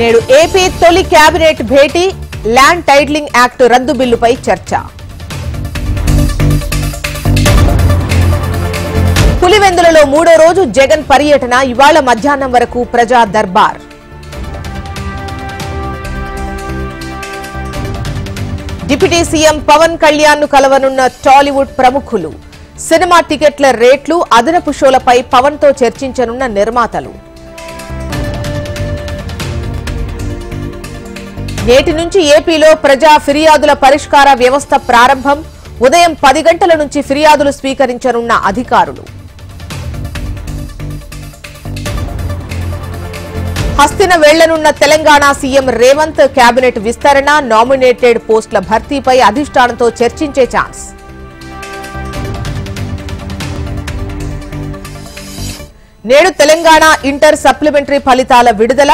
నేడు ఏపీ తొలి కేబినెట్ భేటీ land titling act రద్దు బిల్లుపై చర్చ. పులివెందులలో మూడో రోజు జగన్ పర్యటన ఇవాళ మధ్యాహ్నం వరకు ప్రజా దర్బార్. డిప్యూటీ సీఎం పవన్ కళ్యాణ్ ను కలవనున్న టాలీవుడ్ ప్రముఖులు. సినిమా టికెట్ల రేట్లు, అదనపు షోలపై పవన్ తో చర్చించనున్న నిర్మాతలు. నేటి నుంచి ఏపీలో ప్రజా ఫిర్యాదుల పరిష్కార వ్యవస్థ ప్రారంభం. ఉదయం 10 గంటల నుంచి ఫిర్యాదులు స్వీకరించనున్న అధికారులు. హస్తిన వెళ్లనున్న తెలంగాణ సీఎం రేవంత్. కేబినెట్ విస్తరణ, నామినేటెడ్ పోస్టుల భర్తీపై అధిష్టానంతో చర్చించే ఛాన్స్. నేడు తెలంగాణ ఇంటర్ సప్లిమెంటరీ ఫలితాల విడుదల.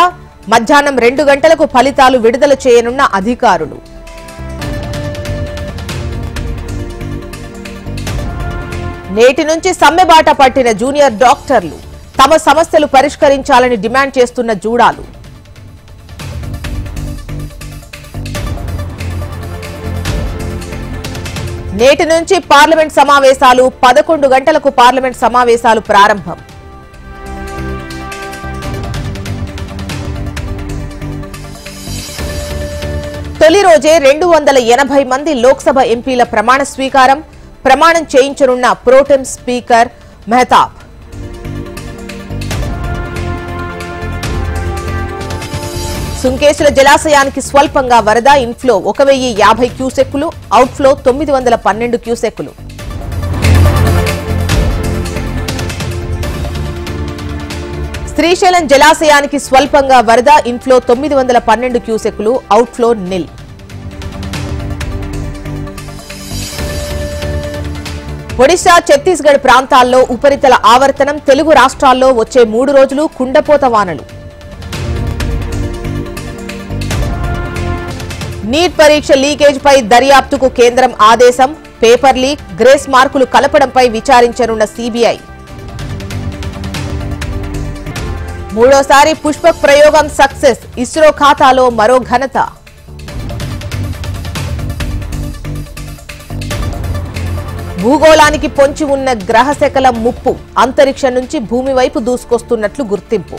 మధ్యాహ్నం 2 గంటలకు ఫలితాలు విడుదల చేయనున్న అధికారులు. నేటి నుంచి సమ్మెబాట పట్టిన జూనియర్ డాక్టర్లు. తమ సమస్యలు పరిష్కరించాలని డిమాండ్ చేస్తున్న జూడాలు. నేటి నుంచి పార్లమెంట్ సమావేశాలు. 11 గంటలకు పార్లమెంట్ సమావేశాలు ప్రారంభం. తొలి రోజే 280 మంది లోక్సభ ఎంపీల ప్రమాణ స్వీకారం. ప్రమాణం చేయించనున్న ప్రోటెం స్పీకర్ మెహతాబ్. సుంకేశ్వర జలాశయానికి స్వల్పంగా వరద. ఇన్ఫ్లో 1050 క్యూసెక్కులు, అవుట్ఫ్లో 912 క్యూసెక్కులు. శ్రీశైలం జలాశయానికి స్వల్పంగా వరద. ఇన్ఫ్లో 912 క్యూసెక్కులు, అవుట్ఫ్లో నిల్. ఒడిశా, ఛత్తీస్గఢ్ ప్రాంతాల్లో ఉపరితల ఆవర్తనం. తెలుగు రాష్ట్రాల్లో వచ్చే 3 రోజులు కుండపోత వానలు. నీట్ పరీక్ష లీకేజ్పై దర్యాప్తుకు కేంద్రం ఆదేశం. పేపర్ లీక్, గ్రేస్ మార్కులు కలపడంపై విచారించనున్న సీబీఐ. మూడోసారి పుష్పక్ ప్రయోగం సక్సెస్. ఇస్రో ఖాతాలో మరో ఘనత. భూగోళానికి పొంచి ఉన్న గ్రహశకల ముప్పు. అంతరిక్షం నుంచి భూమి వైపు దూసుకొస్తున్నట్లు గుర్తింపు.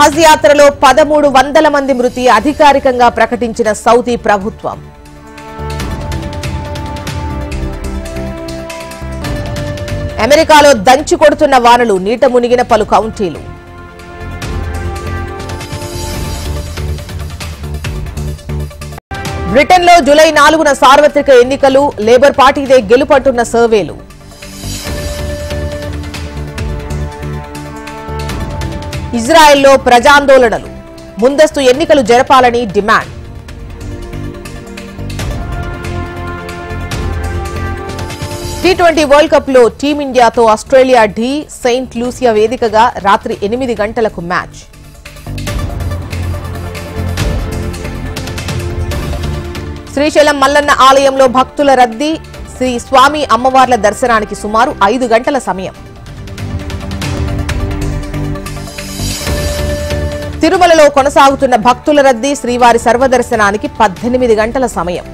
హజ్ యాత్రలో 1300 మంది మృతి అధికారికంగా ప్రకటించిన సౌదీ ప్రభుత్వం. అమెరికాలో దంచి కొడుతున్న వానలు. నీట మునిగిన పలు కౌంటీలు. బ్రిటన్లో జూలై 4న సార్వత్రిక ఎన్నికలు. లేబర్ పార్టీదే గెలుపంటున్న సర్వేలు. ఇజ్రాయెల్లో ప్రజాందోళనలు. ముందస్తు ఎన్నికలు జరపాలని డిమాండ్. T20 వరల్డ్ కప్ లో టీమిండియాతో ఆస్ట్రేలియా ఢీ. సెయింట్ లూసియా వేదికగా రాత్రి 8 గంటలకు మ్యాచ్. శ్రీశైలం మల్లన్న ఆలయంలో భక్తుల రద్దీ. శ్రీ స్వామి అమ్మవార్ల దర్శనానికి సుమారు 5 గంటల సమయం. తిరుమలలో కొనసాగుతున్న భక్తుల రద్దీ. శ్రీవారి సర్వదర్శనానికి 18 గంటల సమయం.